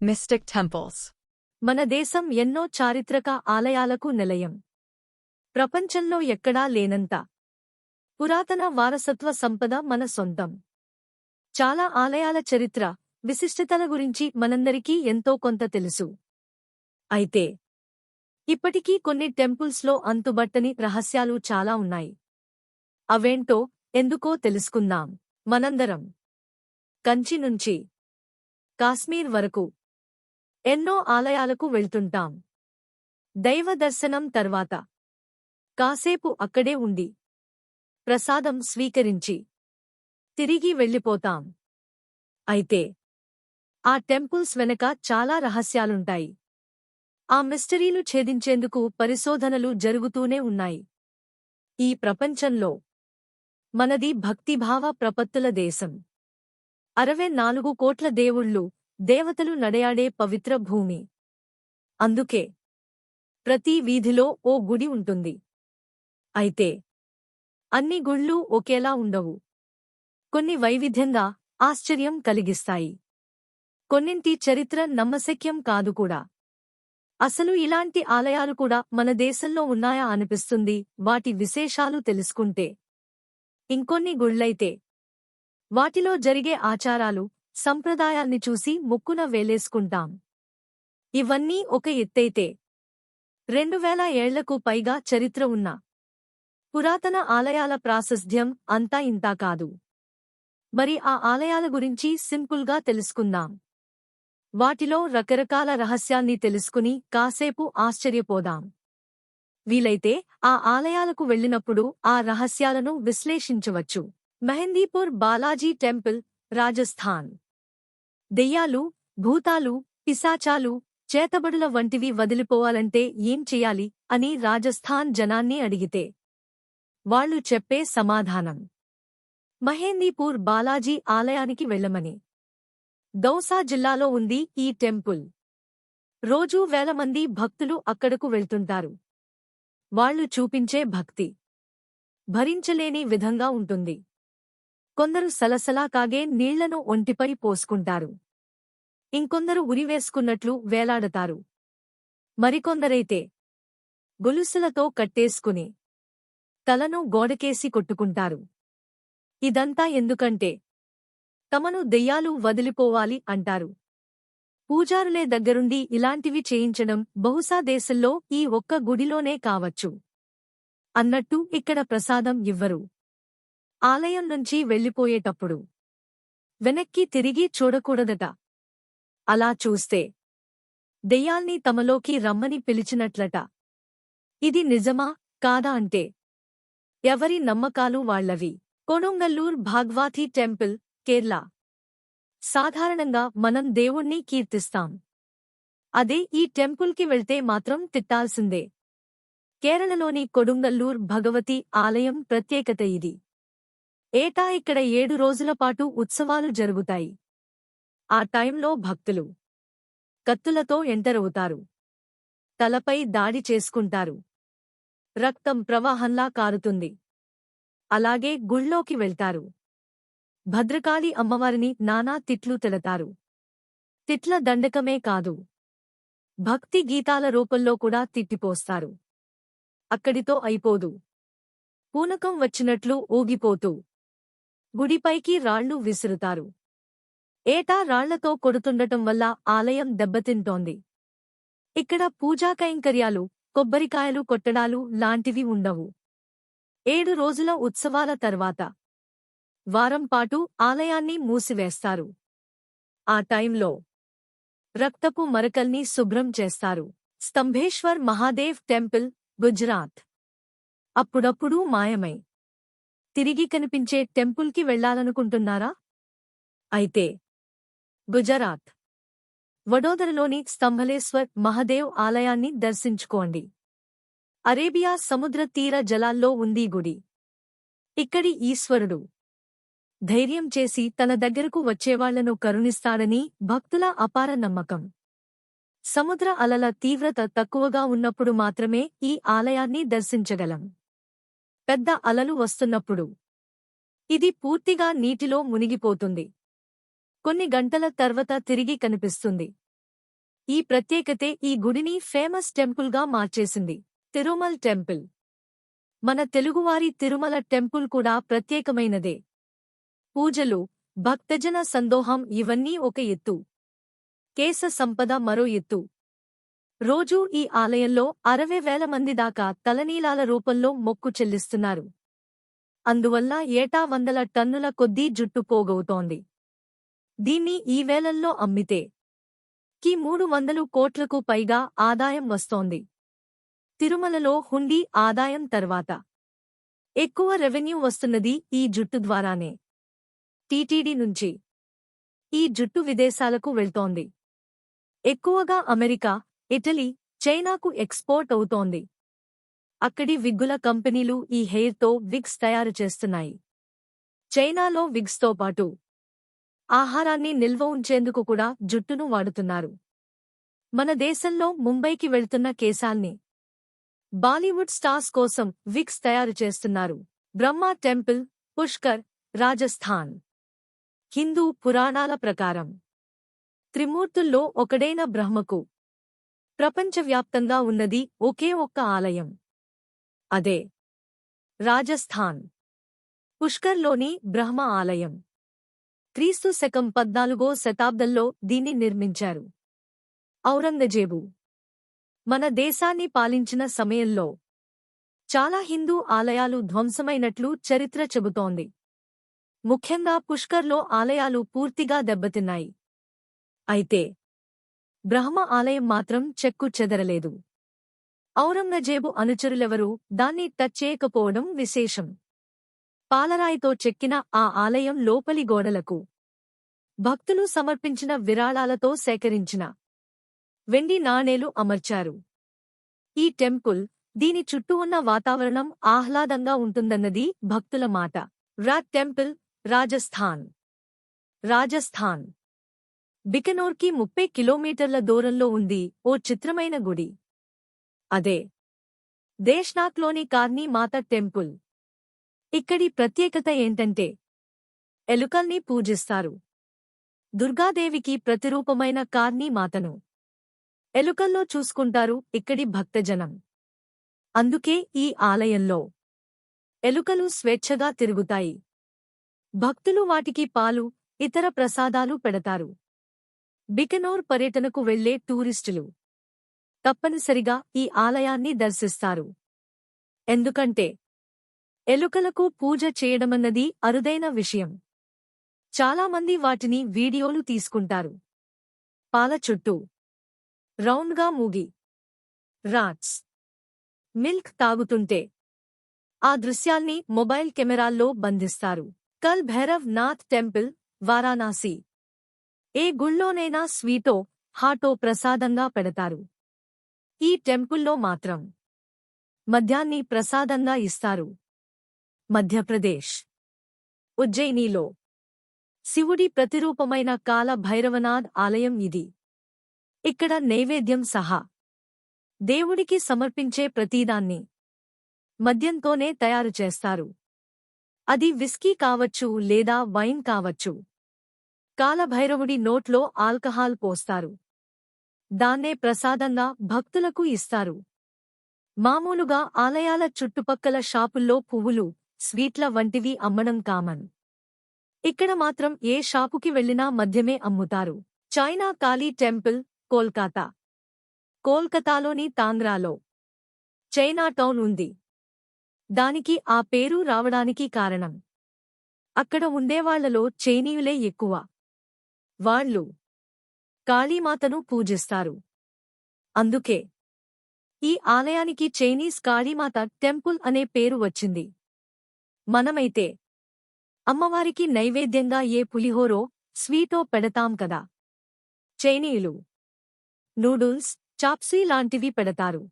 Mystic temples. మన దేశం ఎన్నో చారిత్రక ఆలయాలకు నిలయం. ప్రపంచంలో ఎక్కడా లేనంత పురాతన వారసత్వ సంపద మన సొంతం. చాలా ఆలయాల చరిత్ర, విశిష్టతల గురించి మనందరికీ ఎంతో కొంత తెలుసు. అయితే ఇప్పటికీ కొన్ని టెంపుల్స్లో అంతుబట్టని రహస్యాలు చాలా ఉన్నాయి. అవేంటో ఎందుకో తెలుసుకుందాం. మనందరం కంచి నుంచి కాశ్మీర్ వరకు ఎన్నో ఆలయాలకు వెళ్తుంటాం. దైవ దర్శనం తర్వాత కాసేపు అక్కడే ఉండి ప్రసాదం స్వీకరించి తిరిగి వెళ్ళిపోతాం. అయితే ఆ టెంపుల్స్ వెనక చాలా రహస్యాలుంటాయి. ఆ మిస్టరీలు ఛేదించేందుకు పరిశోధనలు జరుగుతూనే ఉన్నాయి. ఈ ప్రపంచంలో మనది భక్తిభావ ప్రపత్తుల దేశం. 64 కోట్ల దేవుళ్ళు, దేవతలు నడయాడే పవిత్ర భూమి. అందుకే ప్రతి వీధిలో ఓ గుడి ఉంటుంది. అయితే అన్ని గుళ్ళు ఒకేలా ఉండవు. కొన్ని వైవిధ్యంగా, ఆశ్చర్యం కలిగిస్తాయి. కొన్నింటి చరిత్ర నమ్మశక్యం కాదు కూడా. అసలు ఇలాంటి ఆలయాలు కూడా మన దేశంలో ఉన్నాయా అనిపిస్తుంది వాటి విశేషాలు తెలుసుకుంటే. ఇంకొన్ని గుళ్ళైతే వాటిలో జరిగే ఆచారాలు, సంప్రదాయాల్ని చూసి ముక్కున వేలేసుకుంటాం. ఇవన్నీ ఒక ఎత్తైతే 2000 ఏళ్లకు పైగా చరిత్ర ఉన్న పురాతన ఆలయాల ప్రాశస్త్యం అంతా ఇంతా కాదు. మరి ఆ ఆలయాల గురించి సింపుల్గా తెలుసుకుందాం. వాటిలో రకరకాల రహస్యాల్ని తెలుసుకుని కాసేపు ఆశ్చర్యపోదాం. వీలైతే ఆ ఆలయాలకు వెళ్ళినప్పుడు ఆ రహస్యాలను విశ్లేషించవచ్చు. మెహందీపూర్ బాలాజీ టెంపుల్, రాజస్థాన్. దెయ్యాలు, భూతాలు, పిశాచాలు, చేతబడుల వంటివి వదిలిపోవాలంటే ఏం చెయ్యాలి అని రాజస్థాన్ జనాన్ని అడిగితే వాళ్ళు చెప్పే సమాధానం మెహందీపూర్ బాలాజీ ఆలయానికి వెళ్ళమని. దౌసా జిల్లాలో ఉంది ఈ టెంపుల్. రోజూ వేల మంది భక్తులు అక్కడకు వెళ్తుంటారు. వాళ్ళు చూపించే భక్తి భరించలేని విధంగా ఉంటుంది. కొందరు సలసలా కాగే నీళ్లను ఒంటిపై పోసుకుంటారు. ఇంకొందరు ఉరివేసుకున్నట్లు వేలాడతారు. మరికొందరైతే గొలుసులతో కట్టేసుకుని తలను గోడకేసి కొట్టుకుంటారు. ఇదంతా ఎందుకంటే తమను దెయ్యాలు వదిలిపోవాలి అంటారు. పూజారులే దగ్గరుండి ఇలాంటివి చేయించడం బహుశా దేశంలో ఈ ఒక్క గుడిలోనే కావచ్చు. అన్నట్టు ఇక్కడ ప్రసాదం ఇవ్వరు. ఆలయం నుంచి వెళ్ళిపోయేటప్పుడు వెనక్కి తిరిగి చూడకూడదట. అలా చూస్తే దెయ్యాల్ని తమలోకి రమ్మని పిలిచినట్లట. ఇది నిజమా కాదా అంటే ఎవరి నమ్మకాలు వాళ్లవి. కొనుంగల్లూర్ భాగ్వాథీ టెంపుల్, కేరళ. సాధారణంగా మనం దేవుణ్ణి కీర్తిస్తాం. అదే ఈ టెంపుల్కి వెళ్తే మాత్రం తిట్టాల్సిందే. కేరళలోని కొడుంగల్లూర్ భగవతి ఆలయం ప్రత్యేకత ఇది. ఏటా ఇక్కడ 7 రోజుల పాటు ఉత్సవాలు జరుగుతాయి. ఆ టైంలో భక్తులు కత్తులతో ఎంటరవుతారు. తలపై దాడి చేసుకుంటారు. రక్తం ప్రవాహంలా కారుతుంది. అలాగే గుళ్ళోకి వెళ్తారు. భద్రకాళి అమ్మవారిని నానా తిట్లు తిడతారు. తిట్ల దండకమే కాదు, భక్తి గీతాల రూపంలో కూడా తిట్టిపోస్తారు. అక్కడితో అయిపోదు. పూనకం వచ్చినట్లు ఊగిపోతూ గుడిపైకి రాళ్లు విసురుతారు. ఏటా రాళ్లతో కొడుతుండటం వల్ల ఆలయం దెబ్బతింటోంది. ఇక్కడ పూజా కైంకర్యాలు, కొబ్బరికాయలు కొట్టడాలు లాంటివి ఉండవు. 7 రోజుల ఉత్సవాల తర్వాత వారం పాటు ఆలయాన్ని మూసివేస్తారు. ఆ టైంలో రక్తపు మరకల్ని శుభ్రం చేస్తారు. స్తంభేశ్వర్ మహాదేవ్ టెంపుల్, గుజరాత్. అప్పుడప్పుడూ మాయమై తిరిగి కనిపించే టెంపుల్కి వెళ్లాలనుకుంటున్నారా? అయితే గుజరాత్ వడోదరలోని స్తంభలేశ్వర్ మహాదేవ్ ఆలయాన్ని దర్శించుకోండి. అరేబియా సముద్ర తీర జలాల్లో ఉంది గుడి. ఇక్కడి ఈశ్వరుడు ధైర్యం చేసి తన దగ్గరకు వచ్చేవాళ్లను కరుణిస్తాడని భక్తుల అపార నమ్మకం. సముద్ర అలల తీవ్రత తక్కువగా ఉన్నప్పుడు మాత్రమే ఈ ఆలయాన్ని దర్శించగలం. పెద్ద అలలు వస్తున్నప్పుడు ఇది పూర్తిగా నీటిలో మునిగిపోతుంది. కొన్ని గంటల తర్వాత తిరిగి కనిపిస్తుంది. ఈ ప్రత్యేకతే ఈ గుడిని ఫేమస్ టెంపుల్గా మార్చేసింది. తిరుమల్ టెంపుల్. మన తెలుగువారి తిరుమల టెంపుల్ కూడా ప్రత్యేకమైనదే. పూజలు, భక్తజన సందోహం ఇవన్నీ ఒక ఎత్తు. కేశ సంపద మరో ఎత్తు. రోజూ ఈ ఆలయంలో 60,000 మంది దాకా తలనీలాల రూపంలో మొక్కు చెల్లిస్తున్నారు. అందువల్ల ఏటా 100 టన్నుల కొద్దీ జుట్టు పోగవుతోంది. దీన్ని ఈ వేలల్లో అమ్మితే 300 కోట్లకు పైగా ఆదాయం వస్తోంది. తిరుమలలో హుండీ ఆదాయం తర్వాత ఎక్కువ రెవెన్యూ వస్తున్నది ఈ జుట్టు ద్వారానే. టీటీడీ నుంచి ఈ జుట్టు విదేశాలకు వెళ్తోంది. ఎక్కువగా అమెరికా, ఇటలీ, చైనాకు ఎక్స్పోర్ట్ అవుతోంది. అక్కడి విగ్గుల కంపెనీలు ఈ హెయిర్తో విగ్స్ తయారు చేస్తున్నాయి. చైనాలో విగ్స్తో పాటు ఆహారాన్ని నిల్వ ఉంచేందుకు కూడా జుట్టును వాడుతున్నారు. మన దేశంలో ముంబైకి వెళ్తున్న కేశాల్ని బాలీవుడ్ స్టార్స్ కోసం విగ్స్ తయారు చేస్తున్నారు. బ్రహ్మా టెంపుల్, పుష్కర్, రాజస్థాన్. హిందూ పురాణాల ప్రకారం త్రిమూర్తుల్లో ఒకడైన బ్రహ్మకు ప్రపంచవ్యాప్తంగా ఉన్నది ఒకే ఒక్క ఆలయం. అదే రాజస్థాన్ పుష్కర్లోని బ్రహ్మ ఆలయం. క్రీస్తు శకం 14వ శతాబ్దంలో దీన్ని నిర్మించారు. ఔరంగజేబు మన దేశాన్ని పాలించిన సమయంలో చాలా హిందూ ఆలయాలు ధ్వంసమైనట్లు చరిత్ర చెబుతోంది. ముఖ్యంగా పుష్కర్లో ఆలయాలు పూర్తిగా దెబ్బతిన్నాయి. అయితే బ్రహ్మ ఆలయం మాత్రం చెక్కు చెదరలేదు. ఔరంగజేబు అనుచరులెవరూ దాన్ని టచ్ చేయకపోవడం విశేషం. పాలరాయితో చెక్కిన ఆ ఆలయం లోపలి గోడలకు భక్తులు సమర్పించిన విరాళాలతో సేకరించిన వెండి నాణేలు అమర్చారు. ఈ టెంపుల్, దీని చుట్టూ ఉన్న వాతావరణం ఆహ్లాదంగా ఉంటుందన్నది భక్తుల మాట. Rat temple, Rajasthan. రాజస్థాన్ బికనోర్కి 30 కిలోమీటర్ల దూరంలో ఉంది ఓ చిత్రమైన గుడి. అదే దేశ్నాక్లోని కార్నీ మాత టెంపుల్. ఇక్కడి ప్రత్యేకత ఏంటంటే ఎలుకల్ని పూజిస్తారు. దుర్గాదేవికి ప్రతిరూపమైన కార్నీ మాతను ఎలుకల్లో చూసుకుంటారు ఇక్కడి భక్తజనం. అందుకే ఈ ఆలయంలో ఎలుకలు స్వేచ్ఛగా తిరుగుతాయి. భక్తులు వాటికి పాలు, ఇతర ప్రసాదాలు పెడతారు. బికనోర్ పర్యటనకు వెళ్లే టూరిస్టులు తప్పనిసరిగా ఈ ఆలయాన్ని దర్శిస్తారు. ఎందుకంటే ఎలుకలకు పూజ చేయడమన్నది అరుదైన విషయం. చాలామంది వాటిని వీడియోలు తీసుకుంటారు. పాల చుట్టూ రౌండ్గా మూగి రాట్స్ మిల్క్ తాగుతుంటే ఆ దృశ్యాల్ని మొబైల్ కెమెరాల్లో బంధిస్తారు. కల్ భైరవ్ నాథ్ టెంపుల్, వారాణసి. ఏ గుళ్ళోనైనా స్వీటో, హాటో ప్రసాదంగా పెడతారు. ఈ టెంపుల్లో మాత్రం మద్యాన్ని ప్రసాదంగా ఇస్తారు. మధ్యప్రదేశ్ ఉజ్జయినిలో శివుడి ప్రతిరూపమైన కాల భైరవనాథ్ ఆలయం ఇది. ఇక్కడ నైవేద్యం సహా దేవుడికి సమర్పించే ప్రతీదాన్ని మద్యంతోనే తయారు చేస్తారు. అది విస్కీ కావచ్చు లేదా వైన్ కావచ్చు. కాలభైరవుడి నోట్లో ఆల్కహాల్ పోస్తారు. దాన్నే ప్రసాదంగా భక్తులకు ఇస్తారు. మామూలుగా ఆలయాల చుట్టుపక్కల షాపుల్లో పువ్వులు, స్వీట్ల వంటివి అమ్మడం కామన్. ఇక్కడ మాత్రం ఏ షాపుకి వెళ్లినా మద్యమే అమ్ముతారు. చైనా కాళీ టెంపుల్, కోల్కతా. కోల్కతాలోని తాంగ్రాలో చైనా టౌన్ ఉంది. దానికి ఆ పేరు రావడానికి కారణం అక్కడ ఉండేవాళ్లలో చైనీయులే ఎక్కువ. వాళ్ళు కాళీమాతను పూజిస్తారు. అందుకే ఈ ఆలయానికి చైనీస్ కాళీమాత టెంపుల్ అనే పేరు వచ్చింది. మనమైతే అమ్మవారికి నైవేద్యంగా ఏ పులిహోరో, స్వీటో పెడతాం కదా. చైనీయులు నూడుల్స్, చాప్సీ లాంటివి పెడతారు.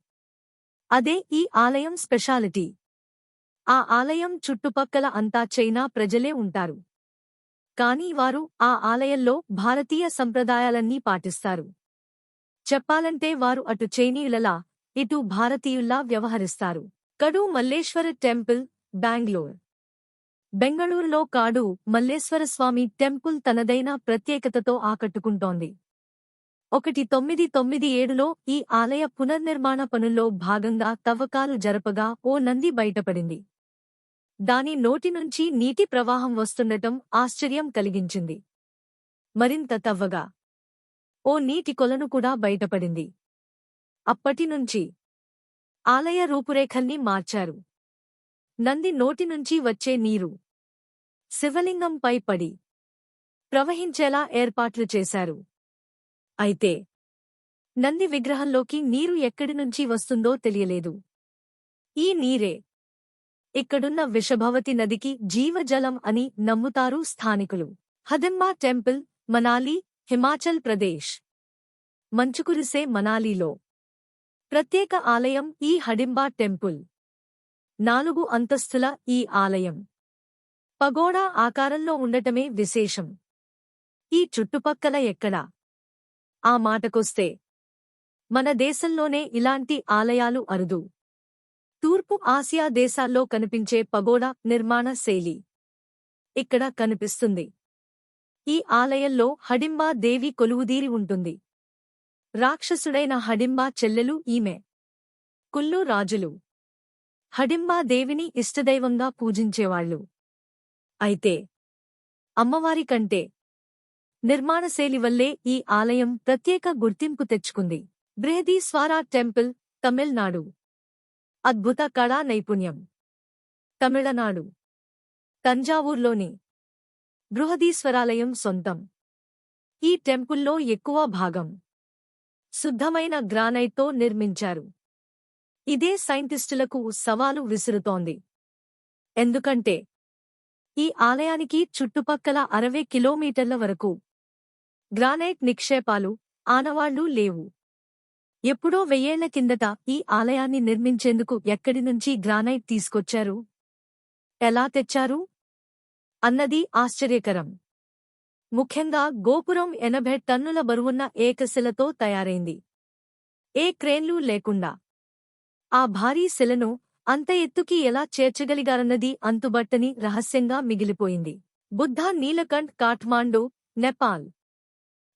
అదే ఈ ఆలయం స్పెషాలిటీ. ఆ ఆలయం చుట్టుపక్కల అంతా చైనా ప్రజలే ఉంటారు. కానీ వారు ఆ ఆలయంలో భారతీయ సంప్రదాయాలన్నీ పాటిస్తారు. చెప్పాలంటే వారు అటు చైనీయులలా, ఇటు భారతీయుల్లా వ్యవహరిస్తారు. కడు మల్లేశ్వర టెంపుల్, బెంగళూరు. బెంగళూరులో కాడు మల్లేశ్వరస్వామి టెంపుల్ తనదైన ప్రత్యేకతతో ఆకట్టుకుంటోంది. 1997లో ఈ ఆలయ పునర్నిర్మాణ పనుల్లో భాగంగా తవ్వకాలు జరపగా ఓ నంది బయటపడింది. దాని నోటి నుంచి నీటి ప్రవాహం వస్తుండటం ఆశ్చర్యం కలిగించింది. మరింత తవ్వగా ఓ నీటి కొలను కూడా బయటపడింది. అప్పటినుంచి ఆలయ రూపురేఖల్ని మార్చారు. నంది నోటి నుంచి వచ్చే నీరు శివలింగంపై పడి ప్రవహించేలా ఏర్పాట్లు చేశారు. అయితే నంది విగ్రహంలోకి నీరు ఎక్కడి నుంచి వస్తుందో తెలియలేదు. ఈ నీరే ఇక్కడున్న విషభవతి నదికి జీవజలం అని నమ్ముతారు స్థానికులు. హడింబా టెంపుల్, మనాలి, హిమాచల్ ప్రదేశ్. మంచు కురిసే మనాలిలో ప్రత్యేక ఆలయం ఈ హడింబా టెంపుల్. 4 అంతస్తుల ఈ ఆలయం పగోడా ఆకారంలో ఉండటమే విశేషం. ఈ చుట్టుపక్కల ఎక్కడా ఆ మాటకొస్తే మన దేశంలోనే ఇలాంటి ఆలయాలు అరుదు. తూర్పు ఆసియా దేశాల్లో కనిపించే పగోడా నిర్మాణ శైలి ఇక్కడ కనిపిస్తుంది. ఈ ఆలయంలో హడింబా దేవి కొలువుదీరి ఉంటుంది. రాక్షసుడైన హడింబా చెల్లెలు ఈమె. కుల్లు రాజులు హడింబా దేవిని ఇష్టదైవంగా పూజించేవాళ్లు. అయితే అమ్మవారి కంటే నిర్మాణశైలి వల్లే ఈ ఆలయం ప్రత్యేక గుర్తింపు తెచ్చుకుంది. బృహదీశ్వర టెంపుల్, తమిళనాడు. అద్భుత కళా నైపుణ్యం. తమిళనాడు తంజావూర్లోని బృహదీశ్వరాలయం సొంతం. ఈ టెంపుల్లో ఎక్కువ భాగం శుద్ధమైన గ్రానైట్తో నిర్మించారు. ఇదే సైంటిస్టులకు సవాలు విసురుతోంది. ఎందుకంటే ఈ ఆలయానికి చుట్టుపక్కల 60 కిలోమీటర్ల వరకు గ్రానైట్ నిక్షేపాలు, ఆనవాళ్లు లేవు. ఎప్పుడో 1000 ఏళ్ల కిందట ఈ ఆలయాన్ని నిర్మించేందుకు ఎక్కడి నుంచి గ్రానైట్ తీసుకొచ్చారు, ఎలా తెచ్చారు అన్నది ఆశ్చర్యకరం. ముఖ్యంగా గోపురం 80 టన్నుల బరువున్న ఏకశిలతో తయారైంది. ఏ క్రేన్లు లేకుండా ఆ భారీ శిలను అంత ఎత్తుకి ఎలా చేర్చగలిగారన్నది అంతుబట్టని రహస్యంగా మిగిలిపోయింది. బుద్ధ నీలకంఠ్, కాఠ్మాండు, నేపాల్.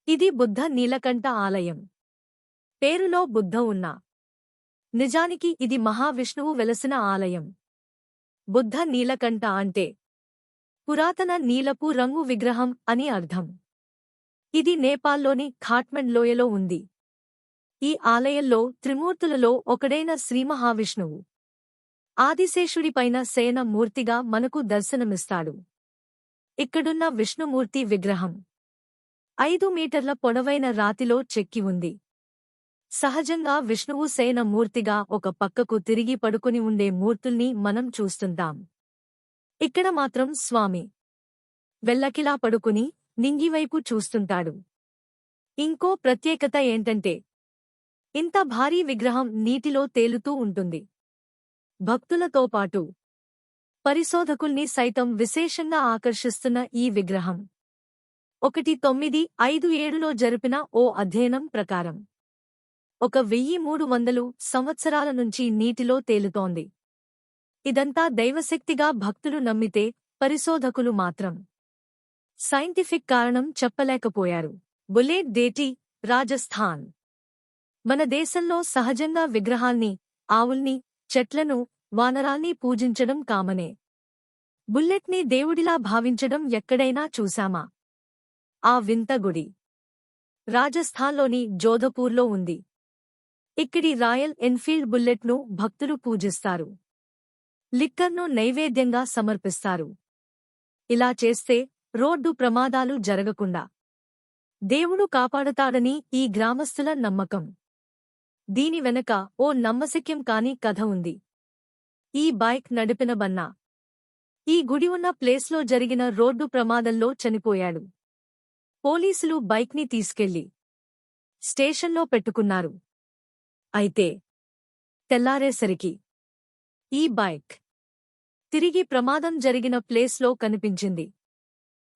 ఇది బుద్ధ నీలకంఠ ఆలయం. పేరులో బుద్ధ ఉన్నా నిజానికి ఇది మహావిష్ణువు వెలసిన ఆలయం. బుద్ధ నీలకంఠ అంటే పురాతన నీలపు రంగు విగ్రహం అని అర్థం. ఇది నేపాల్లోని ఖాట్మండ్ లోయలో ఉంది. ఈ ఆలయంలో త్రిమూర్తులలో ఒకడైన శ్రీమహావిష్ణువు ఆదిశేషుడిపైన శయన మూర్తిగా మనకు దర్శనమిస్తాడు. ఇక్కడున్న విష్ణుమూర్తి విగ్రహం 5 మీటర్ల పొడవైన రాతిలో చెక్కి ఉంది. సహజంగా విష్ణువు శయన మూర్తిగా ఒక పక్కకు తిరిగి పడుకుని ఉండే మూర్తుల్ని మనం చూస్తుంటాం. ఇక్కడ మాత్రం స్వామి వెల్లకిలా పడుకుని నింగివైపు చూస్తుంటాడు. ఇంకో ప్రత్యేకత ఏంటంటే ఇంత భారీ విగ్రహం నీటిలో తేలుతూ ఉంటుంది. భక్తులతో పాటు పరిశోధకుల్ని సైతం విశేషంగా ఆకర్షిస్తున్న ఈ విగ్రహం 1957లో జరిపిన ఓ అధ్యయనం ప్రకారం 1300 సంవత్సరాల నుంచి నీటిలో తేలుతోంది. ఇదంతా దైవశక్తిగా భక్తులు నమ్మితే పరిశోధకులు మాత్రం సైంటిఫిక్ కారణం చెప్పలేకపోయారు. బుల్లెట్ డేటి, రాజస్థాన్. మన దేశంలో సహజంగా విగ్రహాల్ని, ఆవుల్ని, చెట్లను, వానరాల్ని పూజించడం కామనే. బుల్లెట్ని దేవుడిలా భావించడం ఎక్కడైనా చూశామా? ఆ వింత గుడి రాజస్థాన్లోని జోధపూర్లో ఉంది. ఇక్కడి రాయల్ ఎన్ఫీల్డ్ బుల్లెట్ను భక్తులు పూజిస్తారు. లిక్కర్ను నైవేద్యంగా సమర్పిస్తారు. ఇలా చేస్తే రోడ్డు ప్రమాదాలు జరగకుండా దేవుడు కాపాడుతాడని ఈ గ్రామస్తుల నమ్మకం. దీని వెనక ఓ నమ్మశక్యం కాని కథ ఉంది. ఈ బైక్ నడిపిన బన్నా ఈ గుడి ఉన్న ప్లేస్లో జరిగిన రోడ్డు ప్రమాదంలో చనిపోయాడు. పోలీసులు బైక్ని తీసుకెళ్లి స్టేషన్లో పెట్టుకున్నారు. అయితే తెల్లారేసరికి ఈ బైక్ తిరిగి ప్రమాదం జరిగిన ప్లేస్లో కనిపించింది.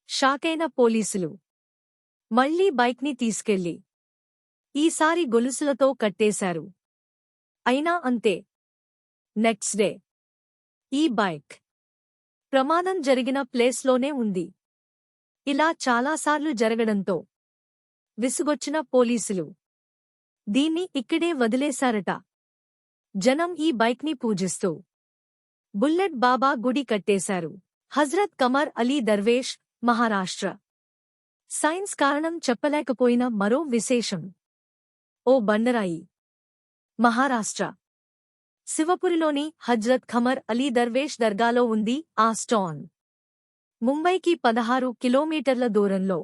షాకైన పోలీసులు మళ్లీ బైక్ని తీసుకెళ్లి ఈసారి గొలుసులతో కట్టేశారు. అయినా అంతే, నెక్స్ట్ డే ఈ బైక్ ప్రమాదం జరిగిన ప్లేస్లోనే ఉంది. ఇలా చాలాసార్లు జరగడంతో విసుగొచ్చిన పోలీసులు దీన్ని ఇక్కడే వదిలేశారట. జనం ఈ బైక్ని పూజిస్తూ బుల్లెట్ బాబా గుడి కట్టేశారు. హజ్రత్ కమర్ అలీ దర్వేష్, మహారాష్ట్ర. సైన్స్ కారణం చెప్పలేకపోయిన మరో విశేషం. ఓ బండరాయి. మహారాష్ట్ర శివపురిలోని హజ్రత్ ఖమర్ అలీ దర్వేష్ దర్గాలో ఉంది ఆ స్టోన్. ముంబైకి 16 కిలోమీటర్ల దూరంలో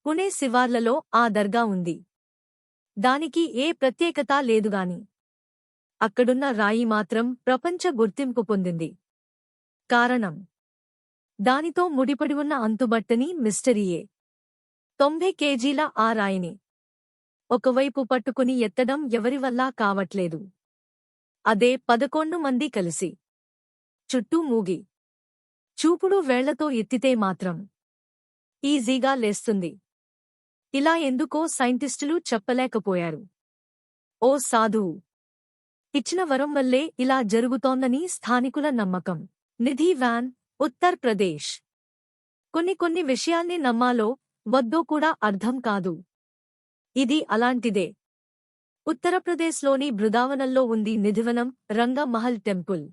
పుణే శివార్లలో ఆ దర్గా ఉంది. దానికి ఏ ప్రత్యేకత లేదుగాని అక్కడున్న రాయి మాత్రం ప్రపంచ గుర్తింపు పొందింది. కారణం దానితో ముడిపడి ఉన్న అంతుబట్టని మిస్టరీయే. 90 కేజీల ఆ రాయిని ఒకవైపు పట్టుకుని ఎత్తడం ఎవరివల్లా కావట్లేదు. అదే 11 మంది కలిసి చుట్టూ మూగి చూపుడు వేళ్లతో ఎత్తితే మాత్రం ఈజీగా లేస్తుంది. ఇలా ఎందుకో సైంటిస్టులు చెప్పలేకపోయారు. ఓ సాధువు ఇచ్చిన వరం వల్లే ఇలా జరుగుతోందని స్థానికుల నమ్మకం. నిధి వ్యాన్, ఉత్తర్ ప్రదేశ్. కొన్ని విషయాల్ని నమ్మాలో వద్దో కూడా అర్థం కాదు. ఇది అలాంటిదే. ఉత్తరప్రదేశ్లోని బృందావనంలో ఉంది నిధివనం రంగ మహల్ టెంపుల్.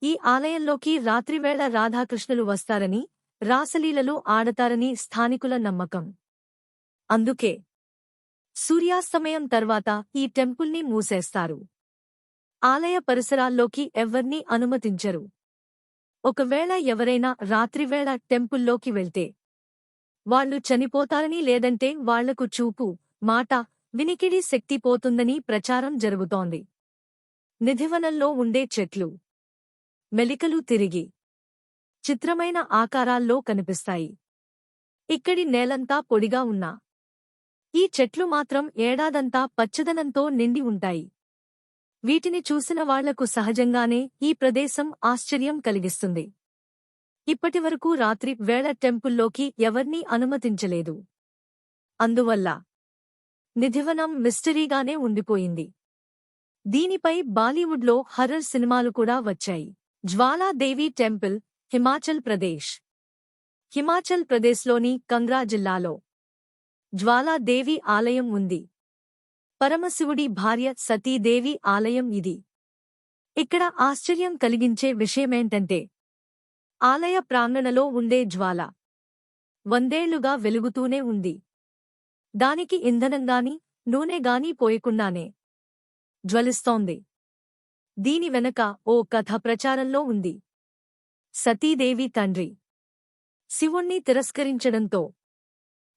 ఈ ఆలయంలోకి రాత్రివేళ రాధాకృష్ణులు వస్తారని, రాసలీలలు ఆడతారని స్థానికుల నమ్మకం. అందుకే సూర్యాస్తమయం తర్వాత ఈ టెంపుల్ని మూసేస్తారు. ఆలయ పరిసరాల్లోకి ఎవ్వర్నీ అనుమతించరు. ఒకవేళ ఎవరైనా రాత్రివేళ టెంపుల్లోకి వెళ్తే వాళ్లు చనిపోతారని, లేదంటే వాళ్లకు చూపు, మాట, వినికిడి శక్తి పోతుందని ప్రచారం జరుగుతోంది. నిధివనంలో ఉండే చెట్లు, మెలికలు తిరిగి చిత్రమైన ఆకారాల్లో కనిపిస్తాయి. ఇక్కడి నేలంతా పొడిగా ఉన్నా ఈ చెట్లు మాత్రం ఏడాదంతా పచ్చదనంతో నిండి ఉంటాయి. వీటిని చూసిన వాళ్లకు సహజంగానే ఈ ప్రదేశం ఆశ్చర్యం కలిగిస్తుంది. ఇప్పటివరకు రాత్రి వేళ టెంపుల్లోకి ఎవర్నీ అనుమతించలేదు. అందువల్ల నిధివనం మిస్టరీగానే ఉండిపోయింది. దీనిపై బాలీవుడ్లో హర్రర్ సినిమాలు కూడా వచ్చాయి. జ్వాలాదేవి టెంపుల్, హిమాచల్ ప్రదేశ్. హిమాచల్ ప్రదేశ్లోని కంగ్రా జిల్లాలో జ్వాలాదేవి ఆలయం ఉంది. పరమశివుడి భార్య సతీదేవి ఆలయం ఇది. ఇక్కడ ఆశ్చర్యం కలిగించే విషయమేంటంటే ఆలయ ప్రాంగణలో ఉండే జ్వాల 100 ఏళ్లుగా వెలుగుతూనే ఉంది. దానికి ఇంధనంగాని, నూనెగాని పోయకుండానే జ్వలిస్తోంది. దీని వెనక ఓ కథ ప్రచారంలో ఉంది. సతీదేవి తండ్రి శివుణ్ణి తిరస్కరించడంతో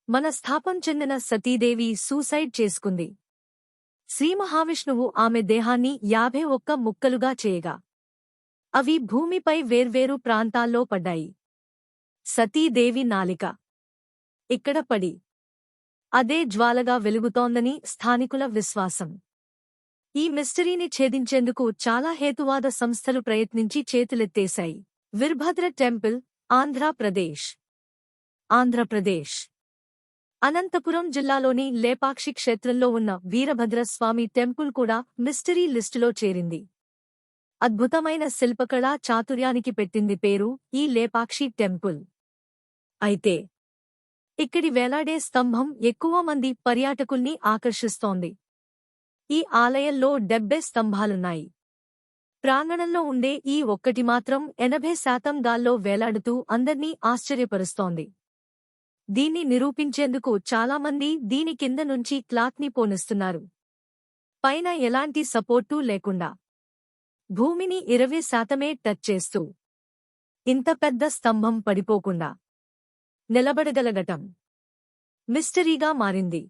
మనస్తాపం చెందిన సతీదేవి సూసైడ్ చేసుకుంది. శ్రీమహావిష్ణువు ఆమె దేహాన్ని 51 ముక్కలుగా చేయగా అవి భూమిపై వేర్వేరు ప్రాంతాల్లో పడ్డాయి. సతీదేవి నాలిక ఇక్కడ పడి అదే జ్వాలగా వెలుగుతోందని స్థానికుల విశ్వాసం. ఈ మిస్టరీని ఛేదించేందుకు చాలా హేతువాద సంస్థలు ప్రయత్నించి చేతులెత్తేశాయి. వీరభద్ర టెంపుల్, ఆంధ్రప్రదేశ్. ఆంధ్రప్రదేశ్ అనంతపురం జిల్లాలోని లేపాక్షి క్షేత్రంలో ఉన్న వీరభద్రస్వామి టెంపుల్ కూడా మిస్టరీ లిస్టులో చేరింది. అద్భుతమైన శిల్పకళా చాతుర్యానికి పెట్టింది పేరు ఈ లేపాక్షి టెంపుల్. అయితే ఇక్కడి వేలాడే స్తంభం ఎక్కువ మంది పర్యాటకుల్ని ఆకర్షిస్తోంది. ఈ ఆలయంలో 70 స్తంభాలున్నాయి. ప్రాంగణంలో ఉండే ఈ ఒక్కటి మాత్రం 80% గాల్లో వేలాడుతూ అందర్నీ ఆశ్చర్యపరుస్తోంది. దీన్ని నిరూపించేందుకు చాలామంది దీని కింద నుంచి క్లాత్ని పోనిస్తున్నారు. పైన ఎలాంటి సపోర్టూ లేకుండా భూమిని 20% టచ్ చేస్తూ ఇంత పెద్ద స్తంభం పడిపోకుండా నిలబడగలగటం మిస్టరీగా మారింది.